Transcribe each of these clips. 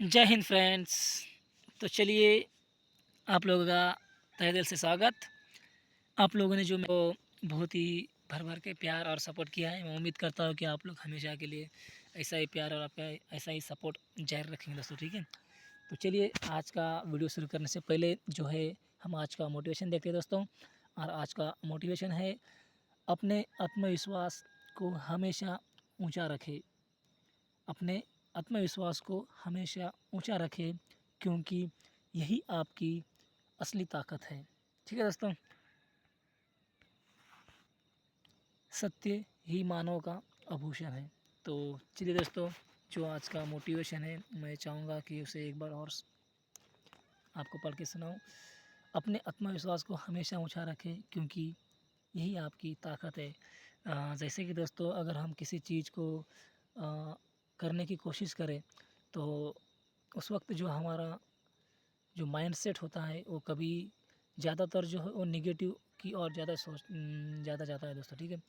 जय हिंद फ्रेंड्स। तो चलिए, आप लोगों का तहे दिल से स्वागत। आप लोगों ने जो मेरे को बहुत ही भर भर के प्यार और सपोर्ट किया है, मैं उम्मीद करता हूँ कि आप लोग हमेशा के लिए ऐसा ही प्यार और आपका ऐसा ही सपोर्ट जारी रखेंगे दोस्तों। ठीक है, तो चलिए आज का वीडियो शुरू करने से पहले जो है हम आज का मोटिवेशन देखते हैं दोस्तों। और आज का मोटिवेशन है, अपने आत्मविश्वास को हमेशा ऊंचा रखें। अपने आत्मविश्वास को हमेशा ऊंचा रखें, क्योंकि यही आपकी असली ताकत है। ठीक है दोस्तों, सत्य ही मानव का आभूषण है। तो चलिए दोस्तों, जो आज का मोटिवेशन है मैं चाहूँगा कि उसे एक बार और आपको पढ़ के सुनाऊँ। अपने आत्मविश्वास को हमेशा ऊंचा रखें, क्योंकि यही आपकी ताकत है। जैसे कि दोस्तों, अगर हम किसी चीज़ को करने की कोशिश करें, तो उस वक्त जो हमारा जो माइंडसेट होता है वो कभी ज़्यादातर जो है वो नेगेटिव की ओर ज़्यादा जाता है दोस्तों। ठीक है,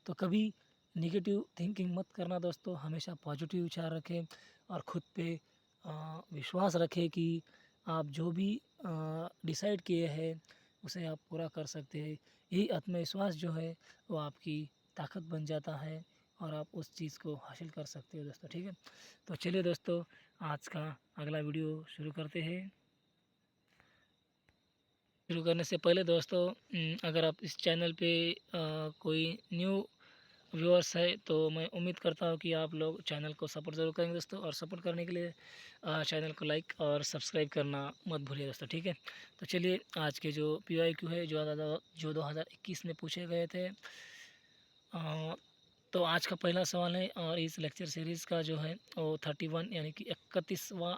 तो कभी नेगेटिव थिंकिंग मत करना दोस्तों, हमेशा पॉजिटिव विचार रखें और ख़ुद पे विश्वास रखें कि आप जो भी डिसाइड किए हैं उसे आप पूरा कर सकते हैं। यही आत्मविश्वास जो है वो आपकी ताकत बन जाता है और आप उस चीज़ को हासिल कर सकते हो दोस्तों। ठीक है, तो चलिए दोस्तों, आज का अगला वीडियो शुरू करते हैं। शुरू करने से पहले दोस्तों, अगर आप इस चैनल पे कोई न्यू व्यूअर्स है तो मैं उम्मीद करता हूँ कि आप लोग चैनल को सपोर्ट ज़रूर करेंगे दोस्तों। और सपोर्ट करने के लिए चैनल को लाइक और सब्सक्राइब करना मत भूलिए दोस्तों। ठीक है, तो चलिए आज के जो PYQ है जो 2021 में पूछे गए थे, तो आज का पहला सवाल है और इस लेक्चर सीरीज़ का जो है वो 31 यानी कि 31वां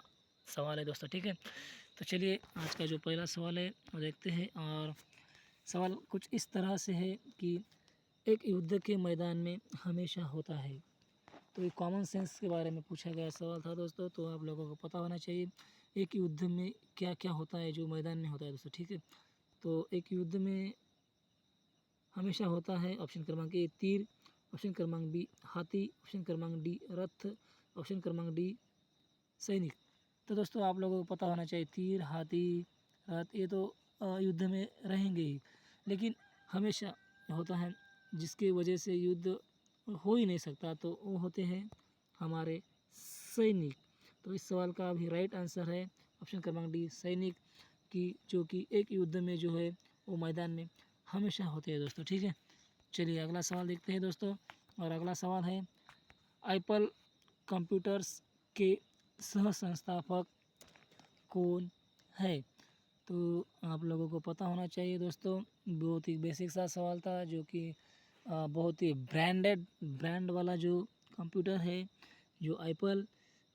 सवाल है दोस्तों। ठीक है, तो चलिए आज का जो पहला सवाल है वो देखते हैं। और सवाल कुछ इस तरह से है कि एक युद्ध के मैदान में हमेशा होता है। तो ये कॉमन सेंस के बारे में पूछा गया सवाल था दोस्तों, तो आप लोगों को पता होना चाहिए एक युद्ध में क्या क्या होता है जो मैदान में होता है दोस्तों। ठीक है, तो एक युद्ध में हमेशा होता है ऑप्शन क्रमांक ए तीर, ऑप्शन क्रमांक बी हाथी, ऑप्शन क्रमांक डी रथ, ऑप्शन क्रमांक डी सैनिक। तो दोस्तों आप लोगों को पता होना चाहिए तीर, हाथी, रथ ये तो युद्ध में रहेंगे ही, लेकिन हमेशा होता है जिसकी वजह से युद्ध हो ही नहीं सकता, तो वो होते हैं हमारे सैनिक। तो इस सवाल का अभी राइट आंसर है ऑप्शन क्रमांक डी सैनिक, की जो कि एक युद्ध में जो है वो मैदान में हमेशा होते हैं दोस्तों। ठीक है, चलिए अगला सवाल देखते हैं दोस्तों। और अगला सवाल है, एप्पल कंप्यूटर्स के सह संस्थापक कौन है? तो आप लोगों को पता होना चाहिए दोस्तों, बहुत ही बेसिक सा सवाल था जो कि बहुत ही ब्रांड वाला जो कंप्यूटर है जो एप्पल,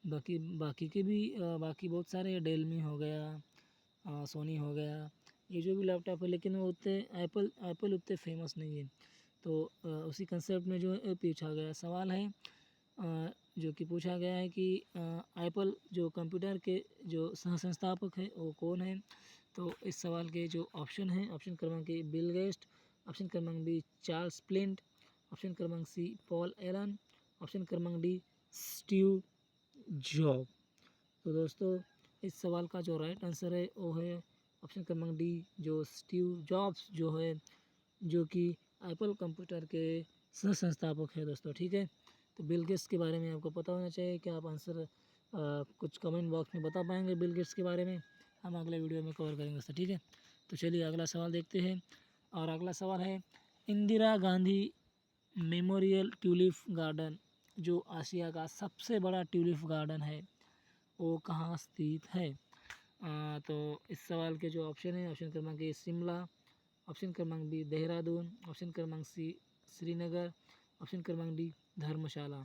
बाकी बाकी के भी बाकी बहुत सारे डेलमी हो गया, सोनी हो गया, ये जो भी लैपटॉप है, लेकिन वो उतने एप्पल उतने फेमस नहीं है। तो उसी कंसेप्ट में जो है पूछा गया सवाल है, जो कि पूछा गया है कि एप्पल जो कंप्यूटर के जो सह संस्थापक है वो कौन है? तो इस सवाल के जो ऑप्शन हैं, ऑप्शन क्रमांक ए बिल गेट्स, ऑप्शन क्रमांक बी चार्ल्स प्लिंट, ऑप्शन क्रमांक सी पॉल एलन, ऑप्शन क्रमांक डी स्टीव जॉब। तो दोस्तों इस सवाल का जो राइट आंसर है वो है ऑप्शन क्रमांक डी जो स्टीव जॉब्स जो है, जो कि एप्पल कंप्यूटर के सह संस्थापक है दोस्तों। ठीक है, तो बिल गेट्स के बारे में आपको पता होना चाहिए। क्या आप आंसर कुछ कमेंट बॉक्स में बता पाएंगे बिल गेट्स के बारे में? हम अगले वीडियो में कवर करेंगे दोस्तों। ठीक है, तो चलिए अगला सवाल देखते हैं। और अगला सवाल है, Indira Gandhi memorial tulip garden जो आसिया का सबसे बड़ा ट्यूलिप गार्डन है वो कहाँ स्थित है? तो इस सवाल के जो ऑप्शन है, ऑप्शन क्रमांक ए शिमला, ऑप्शन क्रमांक बी देहरादून, ऑप्शन क्रमांक सी श्रीनगर, ऑप्शन क्रमांक डी धर्मशाला।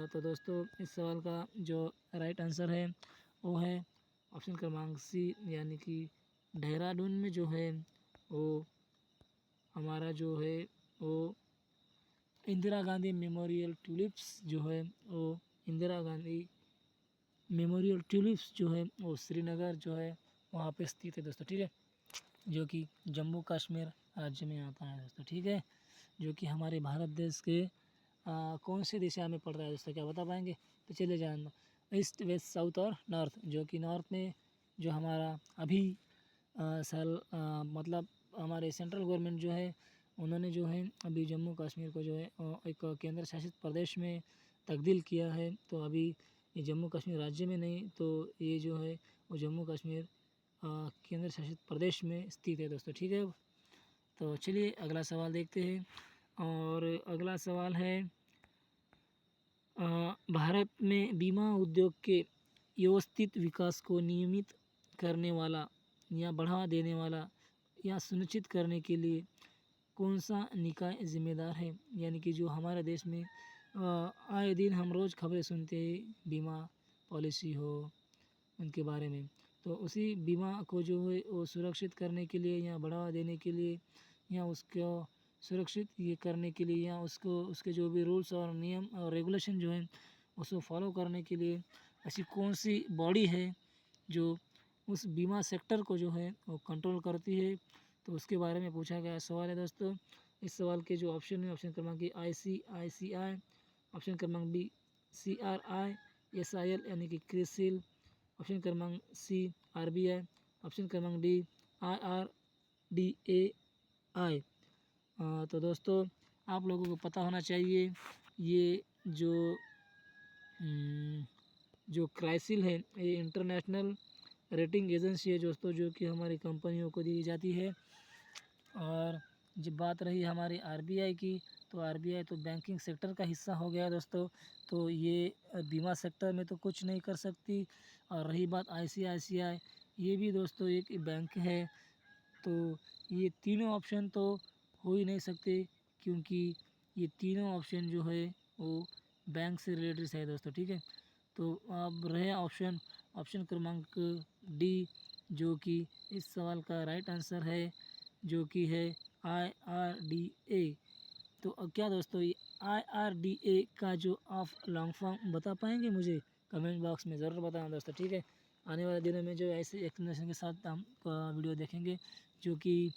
तो दोस्तों इस सवाल का जो राइट आंसर है वो है ऑप्शन क्रमांक सी, यानी कि देहरादून में जो है वो हमारा जो है वो इंदिरा गांधी मेमोरियल ट्यूलिप्स जो है वो इंदिरा गांधी मेमोरियल ट्यूलिप्स जो है वो श्रीनगर जो है वहाँ पे स्थित है दोस्तों। ठीक है, जो कि जम्मू कश्मीर राज्य में आता है दोस्तों। ठीक है, जो कि हमारे भारत देश के कौन सी दिशा में पड़ रहा है दोस्तों, क्या बता पाएंगे? तो चलिए जानना, ईस्ट, वेस्ट, साउथ और नॉर्थ, जो कि नॉर्थ में जो हमारा अभी मतलब हमारे सेंट्रल गवर्नमेंट जो है उन्होंने जो है अभी जम्मू कश्मीर को जो है एक केंद्र शासित प्रदेश में तब्दील किया है। तो अभी ये जम्मू कश्मीर राज्य में नहीं, तो ये जो है वो जम्मू कश्मीर केंद्र शासित प्रदेश में स्थित है दोस्तों, ठीक है। तो चलिए अगला सवाल देखते हैं। और अगला सवाल है भारत में बीमा उद्योग के व्यवस्थित विकास को नियमित करने वाला या बढ़ावा देने वाला या सुनिश्चित करने के लिए कौन सा निकाय जिम्मेदार है। यानी कि जो हमारे देश में आए दिन हम रोज़ खबरें सुनते हैं, बीमा पॉलिसी हो उनके बारे में, तो उसी बीमा को जो है वो सुरक्षित करने के लिए या बढ़ावा देने के लिए या उसको सुरक्षित ये करने के लिए या उसको उसके जो भी रूल्स और नियम और रेगुलेशन जो है उसको फॉलो करने के लिए ऐसी कौन सी बॉडी है जो उस बीमा सेक्टर को जो है वो कंट्रोल करती है। तो उसके बारे में पूछा गया सवाल है दोस्तों। इस सवाल के जो ऑप्शन है, ऑप्शन क्रमांक ICICI, ऑप्शन क्रमांक बी CRISIL यानी कि क्रिसिल, ऑप्शन क्रमांक सी RBI, ऑप्शन क्रमांक डी IRDAI। तो दोस्तों आप लोगों को पता होना चाहिए ये जो क्राइसिल है ये इंटरनेशनल रेटिंग एजेंसी है दोस्तों, जो कि हमारी कंपनियों को दी जाती है। और जब बात रही हमारी RBI की, तो RBI तो बैंकिंग सेक्टर का हिस्सा हो गया दोस्तों, तो ये बीमा सेक्टर में तो कुछ नहीं कर सकती। और रही बात ICICI, ये भी दोस्तों एक बैंक है। तो ये तीनों ऑप्शन तो हो ही नहीं सकते, क्योंकि ये तीनों ऑप्शन जो है वो बैंक से रिलेटेड है दोस्तों, ठीक है। तो अब रहे ऑप्शन क्रमांक डी, जो कि इस सवाल का राइट आंसर है, जो कि है IRDA। तो अब क्या दोस्तों ये IRDA का जो आप लॉन्ग फॉर्म बता पाएंगे मुझे? कमेंट बॉक्स में ज़रूर बताना दोस्तों, ठीक है। आने वाले दिनों में जो ऐसे एक्सप्लेनेशन के साथ हम वीडियो देखेंगे, जो कि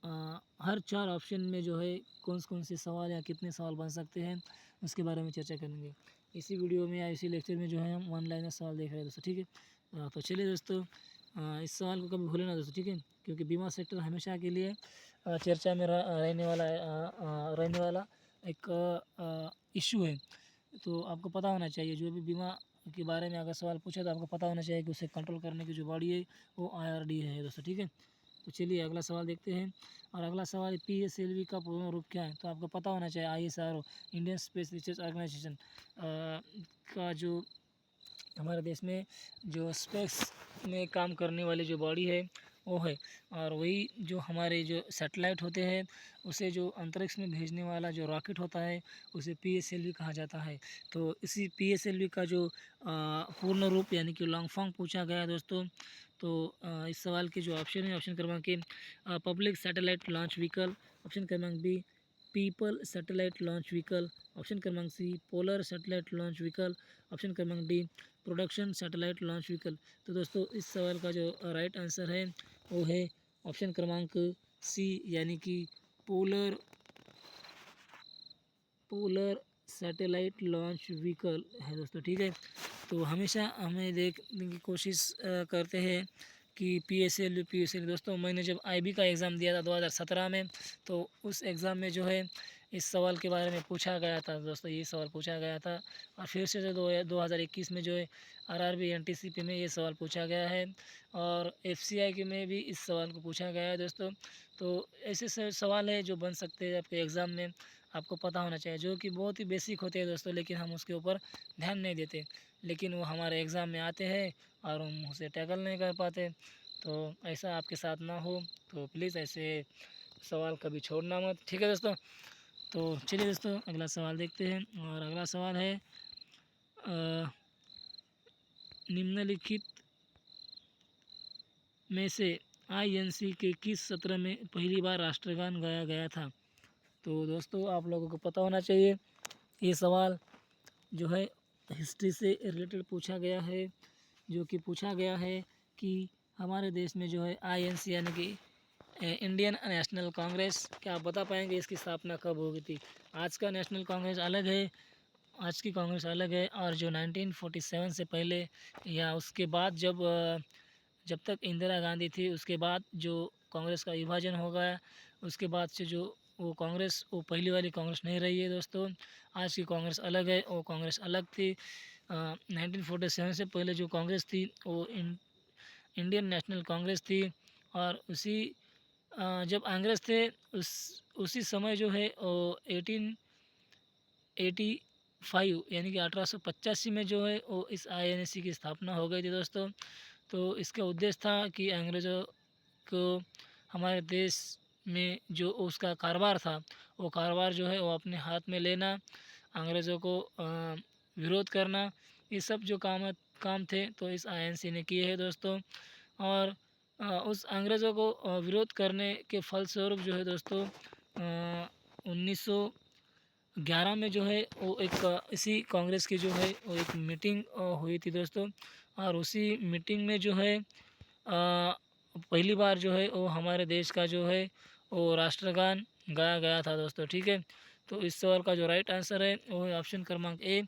हर 4 ऑप्शन में जो है कौन से सवाल या कितने सवाल बन सकते हैं उसके बारे में चर्चा करेंगे इसी वीडियो में या इसी लेक्चर में। जो है हम 1 लाइनर सवाल देख रहे हैं दोस्तों, ठीक है। तो चलिए दोस्तों इस सवाल को कभी भूलें ना दोस्तों, ठीक है, क्योंकि बीमा सेक्टर हमेशा के लिए चर्चा में रहने वाला एक इशू है। तो आपको पता होना चाहिए, जो भी बीमा के बारे में अगर सवाल पूछे तो आपको पता होना चाहिए कि उसे कंट्रोल करने की जो बॉडी है वो IRDA है दोस्तों, ठीक है। तो चलिए अगला सवाल देखते हैं। और अगला सवाल PSLV का पूर्ण रूप क्या है? तो आपको पता होना चाहिए ISRO, Indian Space Research Organisation का जो हमारे देश में जो स्पेस में काम करने वाली जो बॉडी है वो है। और वही जो हमारे जो सैटेलाइट होते हैं उसे जो अंतरिक्ष में भेजने वाला जो रॉकेट होता है उसे PSLV कहा जाता है। तो इसी PSLV का जो पूर्ण रूप यानी कि लॉन्ग फॉर्म पूछा गया है दोस्तों। तो इस सवाल के जो ऑप्शन है, ऑप्शन क्रमांक A public satellite launch vehicle, option क्रमांक B people satellite launch vehicle, option क्रमांक C polar satellite launch vehicle, option क्रमांक D production satellite launch vehicle. तो दोस्तों इस सवाल का जो राइट आंसर है वो है ऑप्शन क्रमांक सी, यानी कि पोलर सैटेलाइट लॉन्च व्हीकल है दोस्तों, ठीक है। तो हमेशा हमें देखने की कोशिश करते हैं कि PSLV दोस्तों, मैंने जब IB का एग्ज़ाम दिया था 2017 में, तो उस एग्ज़ाम में जो है इस सवाल के बारे में पूछा गया था दोस्तों, ये सवाल पूछा गया था। और फिर से जो 2021 में जो है RRB NTCP में ये सवाल पूछा गया है, और FCI के में भी इस सवाल को पूछा गया है दोस्तों। तो ऐसे सवाल है जो बन सकते हैं आपके एग्ज़ाम में, आपको पता होना चाहिए, जो कि बहुत ही बेसिक होते हैं दोस्तों, लेकिन हम उसके ऊपर ध्यान नहीं देते, लेकिन वो हमारे एग्ज़ाम में आते हैं और हम उसे टैकल नहीं कर पाते। तो ऐसा आपके साथ ना हो, तो प्लीज़ ऐसे सवाल कभी छोड़ना मत, ठीक है दोस्तों। तो चलिए दोस्तों अगला सवाल देखते हैं। और अगला सवाल है निम्नलिखित में से INC के किस सत्र में पहली बार राष्ट्रगान गाया गया था? तो दोस्तों आप लोगों को पता होना चाहिए, ये सवाल जो है हिस्ट्री से रिलेटेड पूछा गया है, जो कि पूछा गया है कि हमारे देश में जो है INC यानी कि इंडियन नेशनल कांग्रेस, क्या आप बता पाएंगे इसकी स्थापना कब हुई थी? आज का नेशनल कांग्रेस अलग है आज की कांग्रेस अलग है। और जो 1947 से पहले या उसके बाद जब तक इंदिरा गांधी थी उसके बाद जो कांग्रेस का विभाजन हो गया, उसके बाद से जो वो कांग्रेस वो पहली वाली कांग्रेस नहीं रही है दोस्तों। आज की कांग्रेस अलग है, वो कांग्रेस अलग थी। 1947 से पहले जो कांग्रेस थी वो इंडियन नेशनल कांग्रेस थी। और जब अंग्रेज़ थे उसी समय जो है वो 1885 यानी कि 1885 में जो है वो इस आईएनसी की स्थापना हो गई थी दोस्तों। तो इसका उद्देश्य था कि अंग्रेज़ों को हमारे देश में जो उसका कारोबार था वो कारोबार जो है वो अपने हाथ में लेना, अंग्रेज़ों को विरोध करना, ये सब जो काम थे तो इस आईएनसी ने किए हैं दोस्तों। और उस अंग्रेज़ों को विरोध करने के फलस्वरूप जो है दोस्तों 1911 में जो है वो एक इसी कांग्रेस की जो है वो एक मीटिंग हुई थी दोस्तों। और उसी मीटिंग में जो है पहली बार जो है वो हमारे देश का जो है वो राष्ट्रगान गाया गया था दोस्तों, ठीक है। तो इस सवाल का जो राइट आंसर है वो है ऑप्शन क्रमांक ए।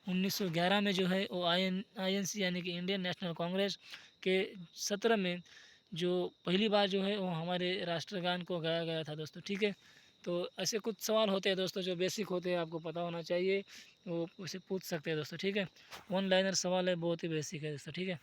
1911 में जो है वो आईएनसी यानी कि इंडियन नेशनल कांग्रेस के सत्र में जो पहली बार जो है वो हमारे राष्ट्रगान को गाया गया था दोस्तों, ठीक है। तो ऐसे कुछ सवाल होते हैं दोस्तों जो बेसिक होते हैं, आपको पता होना चाहिए, वो उसे पूछ सकते हैं दोस्तों, ठीक है। वन लाइनर सवाल है, बहुत ही बेसिक है दोस्तों, ठीक है।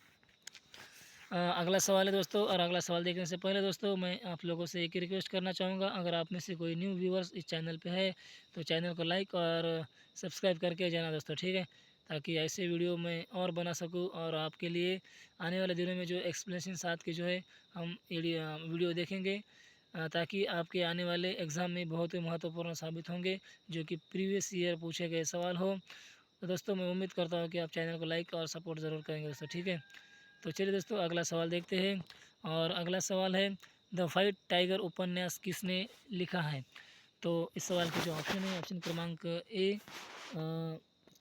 अगला सवाल है दोस्तों। और अगला सवाल देखने से पहले दोस्तों मैं आप लोगों से एक ही रिक्वेस्ट करना चाहूँगा, अगर आप में से कोई न्यू व्यूअर्स इस चैनल पे है तो चैनल को लाइक और सब्सक्राइब करके जाना दोस्तों, ठीक है। ताकि ऐसे वीडियो मैं और बना सकूँ और आपके लिए आने वाले दिनों में जो एक्सप्लेनेशन साथ की जो है हम वीडियो देखेंगे, ताकि आपके आने वाले एग्ज़ाम में बहुत ही महत्वपूर्ण साबित होंगे, जो कि प्रीवियस ईयर पूछे गए सवाल हो। तो दोस्तों मैं उम्मीद करता हूँ कि आप चैनल को लाइक और सपोर्ट ज़रूर करेंगे दोस्तों, ठीक है। तो चलिए दोस्तों अगला सवाल देखते हैं। और अगला सवाल है, द फाइट टाइगर उपन्यास किसने लिखा है। तो इस सवाल के जो ऑप्शन है, ऑप्शन क्रमांक ए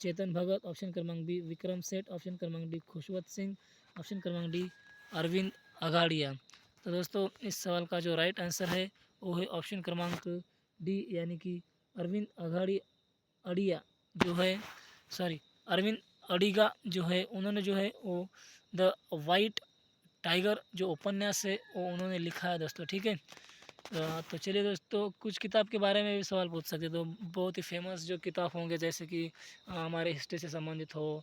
चेतन भगत, ऑप्शन क्रमांक बी विक्रम सेठ, ऑप्शन क्रमांक डी खुशवंत सिंह, ऑप्शन क्रमांक डी अरविंद अघाड़िया। तो दोस्तों इस सवाल का जो राइट आंसर है वो है ऑप्शन क्रमांक डी यानी कि अरविंद अड़िया जो है, सॉरी अरविंद अडिगा जो है, उन्होंने जो है वो द वाइट टाइगर जो उपन्यास है वो उन्होंने लिखा है दोस्तों, ठीक है। तो चलिए दोस्तों कुछ किताब के बारे में भी सवाल पूछ सकते, तो बहुत ही फेमस जो किताब होंगे जैसे कि हमारे हिस्ट्री से संबंधित हो,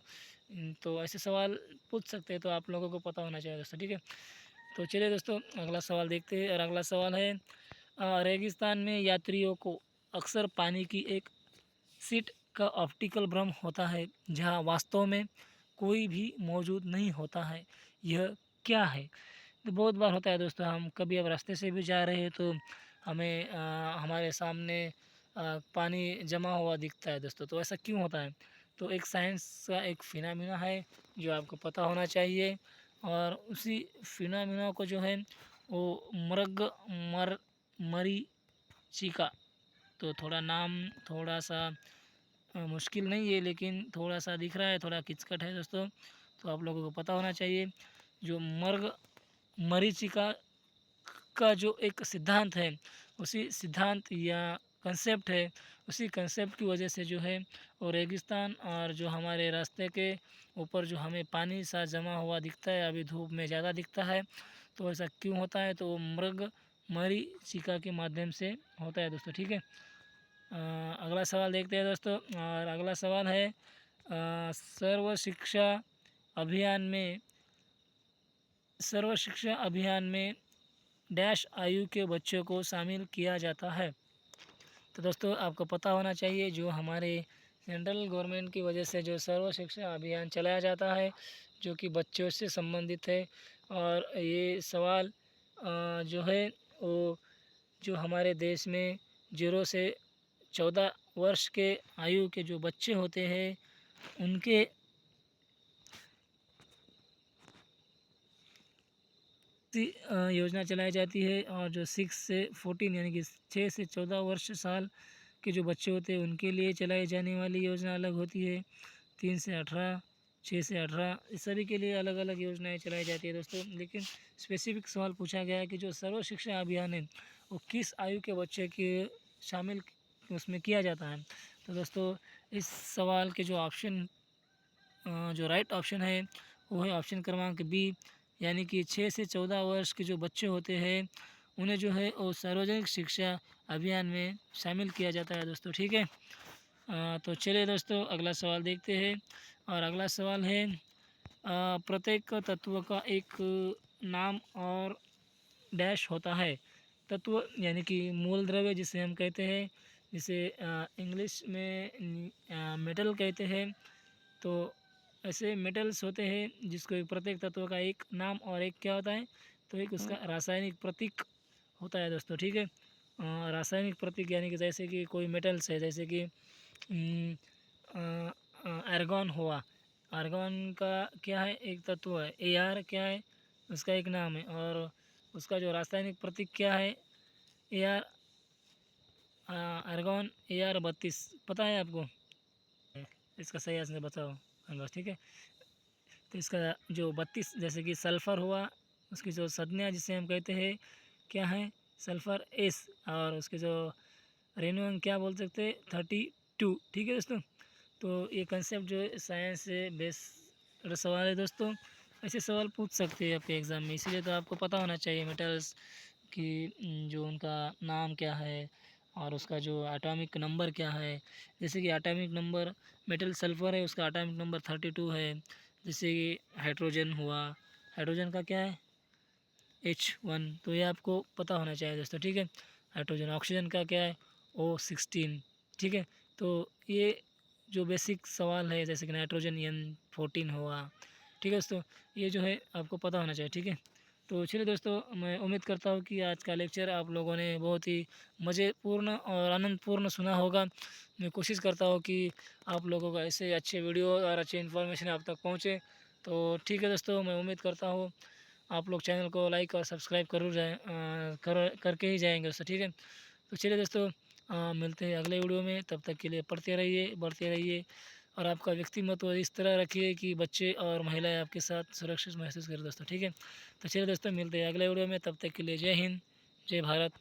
तो ऐसे सवाल पूछ सकते हैं, तो आप लोगों को पता होना चाहिए दोस्तों, ठीक है। तो चलिए दोस्तों अगला सवाल देखते हैं। और अगला सवाल है, रेगिस्तान में यात्रियों को अक्सर पानी की एक सीट का ऑप्टिकल भ्रम होता है जहाँ वास्तव में कोई भी मौजूद नहीं होता है, यह क्या है। तो बहुत बार होता है दोस्तों, हम कभी अब रास्ते से भी जा रहे हैं तो हमें हमारे सामने पानी जमा हुआ दिखता है दोस्तों, तो ऐसा क्यों होता है। तो एक साइंस का एक फिनोमेना है जो आपको पता होना चाहिए। और उसी फिनोमेना को जो है वो मृग मर मरीचिका, तो थोड़ा नाम थोड़ा सा मुश्किल नहीं है, लेकिन थोड़ा सा दिख रहा है, थोड़ा किचकट है दोस्तों, तो आप लोगों को पता होना चाहिए। जो मर्ग मरीचिका का जो एक सिद्धांत है, उसी सिद्धांत या कंसेप्ट है, उसी कंसेप्ट की वजह से जो है वो रेगिस्तान और जो हमारे रास्ते के ऊपर जो हमें पानी सा जमा हुआ दिखता है, अभी धूप में ज़्यादा दिखता है, तो ऐसा क्यों होता है, तो वो मृग मरीचिका के माध्यम से होता है दोस्तों, ठीक है। अगला सवाल देखते हैं दोस्तों। और अगला सवाल है, सर्व शिक्षा अभियान में डैश आयु के बच्चों को शामिल किया जाता है। तो दोस्तों आपको पता होना चाहिए, जो हमारे सेंट्रल गवर्नमेंट की वजह से जो सर्व शिक्षा अभियान चलाया जाता है जो कि बच्चों से संबंधित है। और ये सवाल जो है वो जो हमारे देश में 0 से 14 वर्ष के आयु के जो बच्चे होते हैं उनके योजना चलाई जाती है। और जो 6 से 14 यानी कि 6 से 14 वर्ष साल के जो बच्चे होते हैं उनके लिए चलाई जाने वाली योजना अलग होती है। 3 से 18, 6 से 18, इस सभी के लिए अलग अलग योजनाएं चलाई जाती है दोस्तों। लेकिन स्पेसिफिक सवाल पूछा गया है कि जो सर्व शिक्षा अभियान है वो किस आयु के बच्चे के शामिल उसमें किया जाता है। तो दोस्तों इस सवाल के जो ऑप्शन जो राइट ऑप्शन है वो है ऑप्शन क्रमांक बी, यानी कि 6 से 14 वर्ष के जो बच्चे होते हैं उन्हें जो है वो सार्वजनिक शिक्षा अभियान में शामिल किया जाता है दोस्तों, ठीक है। तो चलिए दोस्तों अगला सवाल देखते हैं। और अगला सवाल है प्रत्येक तत्व का एक नाम और डैश होता है। तत्व यानी कि मूल द्रव्य जिसे हम कहते हैं, जिसे इंग्लिश में मेटल कहते हैं। तो ऐसे मेटल्स होते हैं जिसको प्रत्येक तत्व का एक नाम और एक क्या होता है, तो एक उसका रासायनिक प्रतीक होता है दोस्तों, ठीक है। रासायनिक प्रतीक यानी कि जैसे कि कोई मेटल्स है, जैसे कि आर्गॉन हुआ। आर्गॉन का क्या है, एक तत्व है। AR क्या है, उसका एक नाम है। और उसका जो रासायनिक प्रतीक क्या है, AR आर्गॉन AR-32 पता है आपको? इसका सही आंसर बताओ बस, ठीक है। तो इसका जो 32 जैसे कि सल्फ़र हुआ, उसकी जो संज्ञा जिसे हम कहते हैं क्या है, सल्फ़र S। और उसके जो रेनू हम क्या बोल सकते हैं, 32, ठीक है दोस्तों। तो ये कंसेप्ट जो है साइंस से बेस्ड सवाल है दोस्तों। ऐसे सवाल पूछ सकते हैं आपके एग्ज़ाम में, इसीलिए तो आपको पता होना चाहिए मेटल्स की जो उनका नाम क्या है और उसका जो एटॉमिक नंबर क्या है। जैसे कि एटॉमिक नंबर मेटल सल्फ़र है, उसका एटॉमिक नंबर 32 है। जैसे कि हाइड्रोजन हुआ, हाइड्रोजन का क्या है, H1। तो ये आपको पता होना चाहिए दोस्तों, ठीक है। हाइड्रोजन, ऑक्सीजन का क्या है, O16, ठीक है। तो ये जो बेसिक सवाल है, जैसे कि नाइट्रोजन N14 हुआ, ठीक है दोस्तों, ये जो है आपको पता होना चाहिए, ठीक है। तो चलिए दोस्तों, मैं उम्मीद करता हूँ कि आज का लेक्चर आप लोगों ने बहुत ही मज़ेपूर्ण और आनंदपूर्ण सुना होगा। मैं कोशिश करता हूँ कि आप लोगों को ऐसे अच्छे वीडियो और अच्छे इन्फॉर्मेशन आप तक पहुँचे। तो ठीक है दोस्तों, मैं उम्मीद करता हूँ आप लोग चैनल को लाइक और सब्सक्राइब जरूर करके ही जाएंगे दोस्तों, ठीक है। तो चलिए दोस्तों, मिलते हैं अगले वीडियो में। तब तक के लिए पढ़ते रहिए, बढ़ते रहिए और आपका व्यक्तिमत्व इस तरह रखिए कि बच्चे और महिलाएं आपके साथ सुरक्षित महसूस करें दोस्तों, ठीक है। तो चलिए दोस्तों, मिलते हैं अगले वीडियो में। तब तक के लिए जय हिंद, जय भारत।